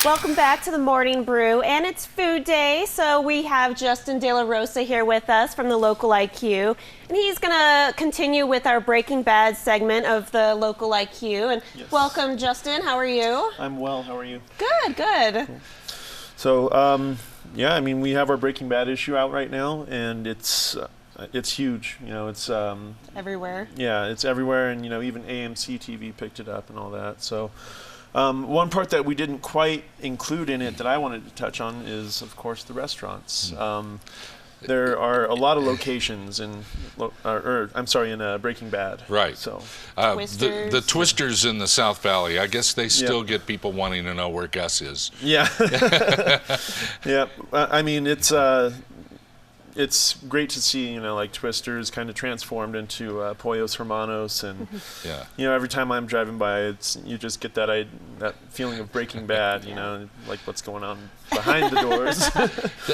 Welcome back to the Morning Brew, and it's Food Day, so we have Justin De La Rosa here with us from the Local IQ, and he's going to continue with our Breaking Bad segment of the Local IQ. And yes. Welcome, Justin. How are you? I'm well. How are you? Good, good. Cool. So, yeah, I mean, we have our Breaking Bad issue out right now, and it's huge. You know, it's everywhere. Yeah, it's everywhere, and you know, even AMC TV picked it up and all that. So. One part that we didn't quite include in it that I wanted to touch on is, of course, the restaurants. There are a lot of locations in Breaking Bad. Right. So Twisters. The Twisters in the South Valley, I guess they still get people wanting to know where Gus is. Yeah. Yeah. I mean, it's great to see, you know, like Twisters kind of transformed into Pollos Hermanos, and yeah, you know, every time I'm driving by, you just get that feeling of Breaking Bad, you know, like what's going on behind the doors.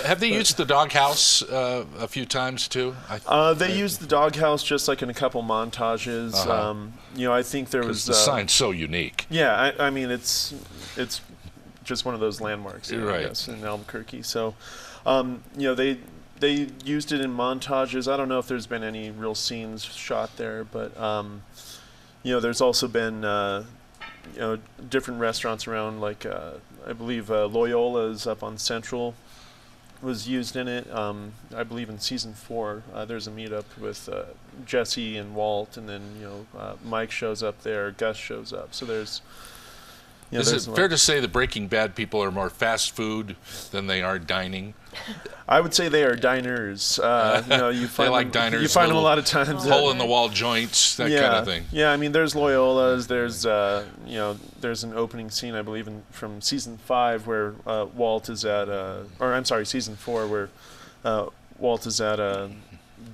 Have they used the doghouse a few times too? They used the doghouse just like in a couple montages. You know, I think there was the sign's so unique. Yeah, I mean, it's just one of those landmarks, right, I guess, in Albuquerque. So, you know, they used it in montages. I don't know if there's been any real scenes shot there, but you know, there's also been you know, different restaurants around. Like I believe Loyola's up on Central was used in it. I believe in season 4 there's a meetup with Jesse and Walt, and then you know, Mike shows up there, Gus shows up. So there's. You know, is it fair to say the Breaking Bad people are more fast food than they are dining? I would say they are diners. You know, you find they like diners. You find them a lot of times. Hole-in-the-wall joints, that kind of thing. Yeah, I mean, there's Loyola's. There's you know, there's an opening scene, I believe, from season 5 where Walt is at, or I'm sorry, season 4 where Walt is at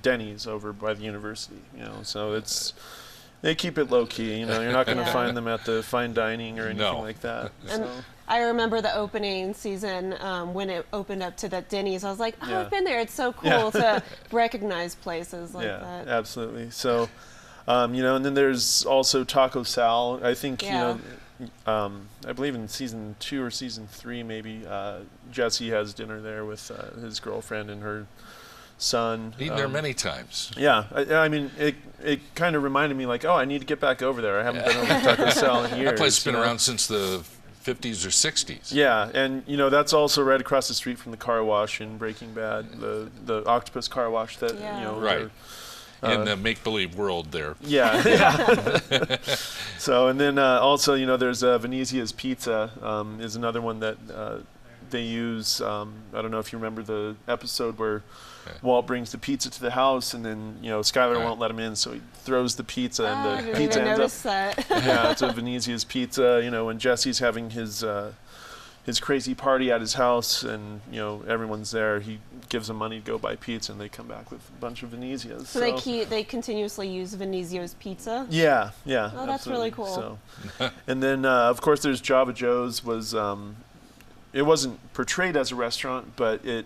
Denny's over by the university. You know, so it's. They keep it low-key, you know. You're not going to find them at the fine dining or anything like that. And I remember the opening season when it opened up to that Denny's. I was like, oh, I've been there. It's so cool to recognize places like that. Yeah, absolutely. So, you know, and then there's also Taco Sal. I think, you know, I believe in season 2 or season 3 maybe, Jesse has dinner there with his girlfriend and her son. Eaten there many times. Yeah, I mean, it kind of reminded me like, oh, I need to get back over there. I haven't been over to Taco Sal in years. That place has been around since the 50s or 60s. Yeah, and you know, that's also right across the street from the car wash in Breaking Bad, the octopus car wash that you know. Right. In the make-believe world there. Yeah, yeah. So, and then also, you know, there's Venezia's Pizza is another one that they use. I don't know if you remember the episode where Walt brings the pizza to the house, and then you know, Skyler won't let him in, so he throws the pizza, and the pizza ends up. Yeah, it's a Venezia's Pizza. You know, when Jesse's having his crazy party at his house, and you know, everyone's there, he gives them money to go buy pizza, and they come back with a bunch of Venezias. So they continuously use Venezia's Pizza? Yeah, yeah. Oh, that's really cool. So, and then of course there's Java Joe's. Was it wasn't portrayed as a restaurant, but it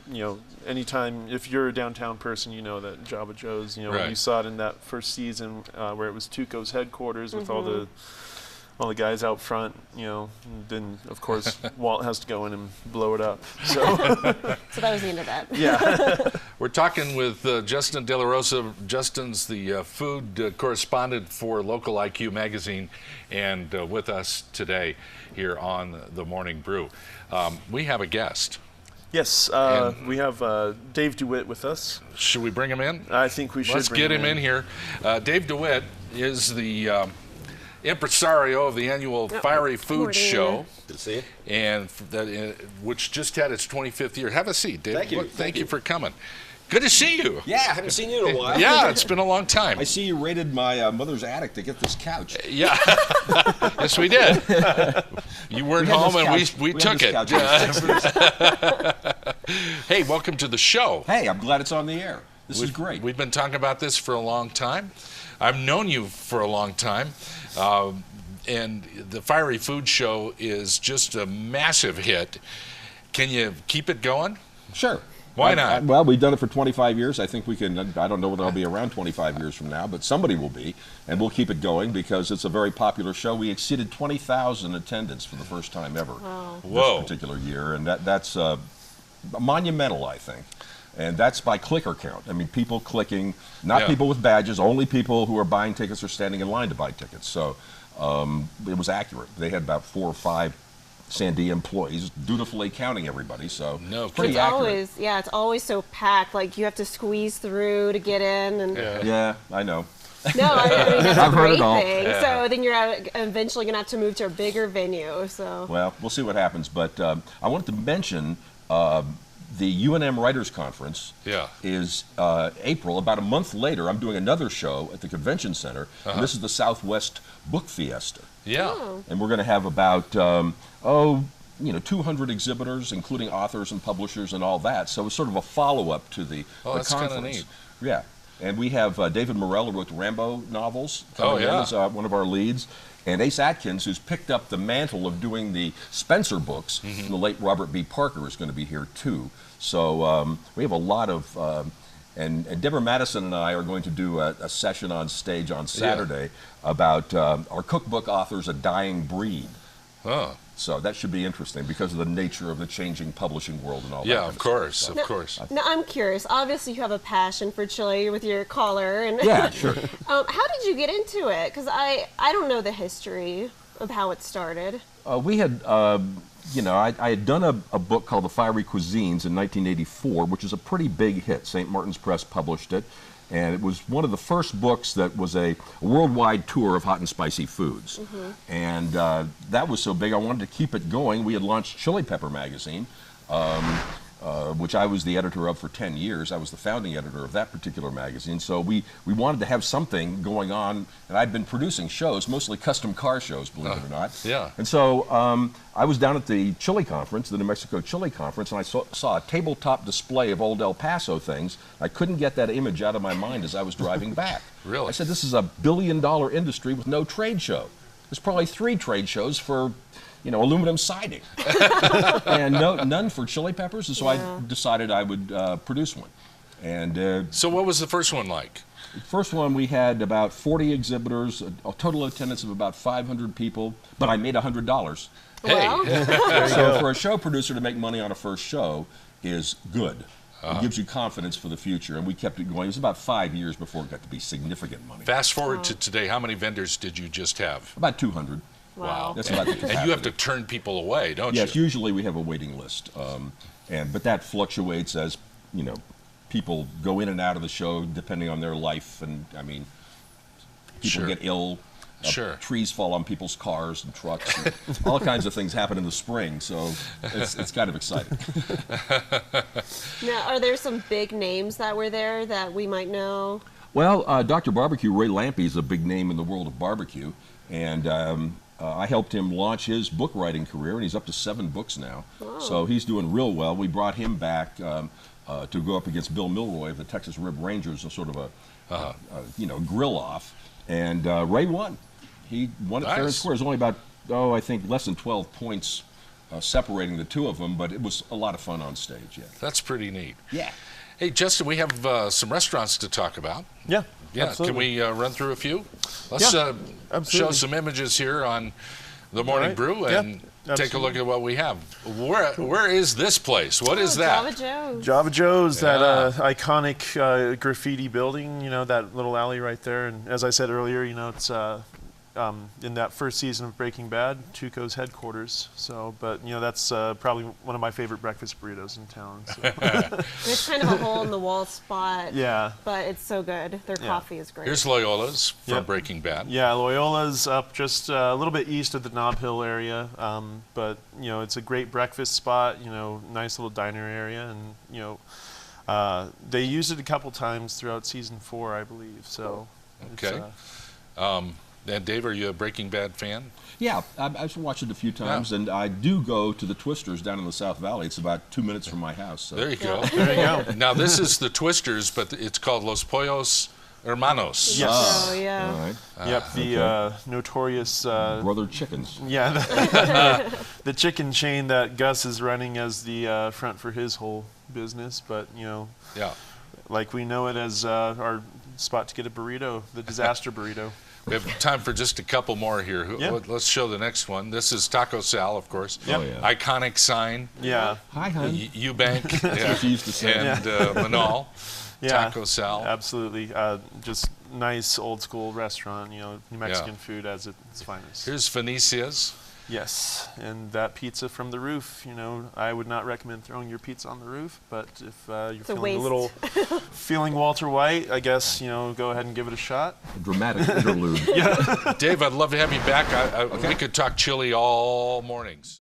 you know, anytime, if you're a downtown person, you know that Java Joe's, you know, when you saw it in that first season where it was Tuco's headquarters with all the guys out front, you know, and then of course Walt has to go in and blow it up. So, so that was the end of that. Yeah. We're talking with Justin De La Rosa. Justin's the food correspondent for Local IQ magazine, and with us today here on the Morning Brew. We have a guest. Yes, we have Dave deWitt with us. Should we bring him in? I think we should. Let's get him in here. Dave deWitt is the impresario of the annual Fiery Food Show. Good to see you. And which just had its 25th year. Have a seat, Dave. Thank you. Thank you for coming. Good to see you. Yeah, I haven't seen you in a while. Yeah, it's been a long time. I see you raided my mother's attic to get this couch. Yeah. Yes, we did. You weren't home, and we took it. Hey, welcome to the show. Hey, I'm glad it's on the air. This is great. We've been talking about this for a long time. I've known you for a long time. And the Fiery Food Show is just a massive hit. Can you keep it going? Sure. Why not? Well, we've done it for 25 years. I think we can. I don't know whether I'll be around 25 years from now, but somebody will be, and we'll keep it going because it's a very popular show. We exceeded 20,000 attendance for the first time ever this particular year, and that's monumental, I think. And that's by clicker count. I mean, people clicking, not people with badges, only people who are buying tickets or standing in line to buy tickets. So it was accurate. They had about 4 or 5 Sandia employees dutifully counting everybody, so pretty accurate. It's always so packed. Like, you have to squeeze through to get in. And yeah, I know. No, I mean, that's a great all. thing. Yeah. So then you're eventually going to have to move to a bigger venue. So well, we'll see what happens. But I wanted to mention the UNM Writers Conference is April. About a month later, I'm doing another show at the Convention Center, and this is the Southwest Book Fiesta. And we're going to have about 200 exhibitors, including authors and publishers and all that. So it's sort of a follow-up to the that's conference. Kind of neat. Yeah. And we have David Morrell, who wrote the Rambo novels, coming in as one of our leads. And Ace Atkins, who's picked up the mantle of doing the Spencer books, and the late Robert B. Parker is going to be here too. So we have a lot of, and Deborah Madison and I are going to do a session on stage on Saturday about our cookbook authors, A Dying Breed. So that should be interesting because of the nature of the changing publishing world and all that. Yeah, of course, of course. Now, I'm curious. Obviously, you have a passion for chili with your collar. And yeah, sure. How did you get into it? Because I don't know the history of how it started. We had, I had done a book called The Fiery Cuisines in 1984, which is a pretty big hit. St. Martin's Press published it. And it was one of the first books that was a worldwide tour of hot and spicy foods. And that was so big, I wanted to keep it going. We had launched Chili Pepper magazine, which I was the editor of for 10 years. I was the founding editor of that particular magazine. So we wanted to have something going on. And I'd been producing shows, mostly custom car shows, believe it or not. And so I was down at the Chili Conference, the New Mexico Chili Conference, and I saw a tabletop display of old El Paso things. I couldn't get that image out of my mind as I was driving back. Really? I said, this is a billion-dollar industry with no trade show. There's probably 3 trade shows for, aluminum siding. And none for chili peppers, and so I decided I would produce one. And so what was the first one like? The first one, we had about 40 exhibitors, a total attendance of about 500 people, but I made $100. Hey. So for a show producer to make money on a first show is good. It gives you confidence for the future, and we kept it going. It was about 5 years before it got to be significant money. Fast forward to today, how many vendors did you just have? About 200. Wow. That's about the capacity. And you have to turn people away, don't you? Yes, usually we have a waiting list, but that fluctuates as, people go in and out of the show depending on their life, and people get ill. Trees fall on people's cars and trucks. And all kinds of things happen in the spring, so it's kind of exciting. Now, are there some big names that were there that we might know? Well, Dr. Barbecue, Ray Lampe, is a big name in the world of barbecue, and I helped him launch his book writing career, and he's up to 7 books now. So he's doing real well. We brought him back to go up against Bill Milroy of the Texas Rib Rangers, a sort of a grill off, and Ray won. He won it fair and square. It was only about, I think less than 12 points separating the two of them, but it was a lot of fun on stage. Yeah, that's pretty neat. Yeah. Hey, Justin, we have some restaurants to talk about. Yeah. Absolutely. Can we run through a few? Let's show some images here on the Morning Brew and take a look at what we have. Where is this place? What is that? Java Joe's. Java Joe's, that iconic graffiti building, that little alley right there. And as I said earlier, it's in that first season of Breaking Bad, Tuco's headquarters. So, but that's probably one of my favorite breakfast burritos in town. So. It's kind of a hole-in-the-wall spot. Yeah. But it's so good. Their coffee is great. Here's Loyola's from Breaking Bad. Yeah, Loyola's up just a little bit east of the Nob Hill area, but it's a great breakfast spot. Nice little diner area, and they used it a couple times throughout season 4, I believe. So. Okay. And Dave, are you a Breaking Bad fan? Yeah, I've watched it a few times, and I do go to the Twisters down in the South Valley. It's about 2 minutes from my house. So. There you go. There you go. Now, this is the Twisters, but it's called Los Pollos Hermanos. Yes. Oh, yeah. All right. Yep, the notorious... Brother Chickens. Yeah, the chicken chain that Gus is running as the front for his whole business, but Yeah. like we know it as our spot to get a burrito, the disaster burrito. We have time for just a couple more here. Yeah. Let's show the next one. This is Taco Sal, of course. Yep. Oh, yeah. Iconic sign. Yeah. Hi, hon. Eubank. That's what she used to say. And Manal. Yeah. Taco Sal. Absolutely. Just nice old school restaurant, New Mexican food as its finest. Here's Venecia's. Yes, and that pizza from the roof, I would not recommend throwing your pizza on the roof, but if you're feeling a little, feeling Walter White, I guess, go ahead and give it a shot. A dramatic interlude. Dave, I'd love to have you back. We could talk chili all mornings.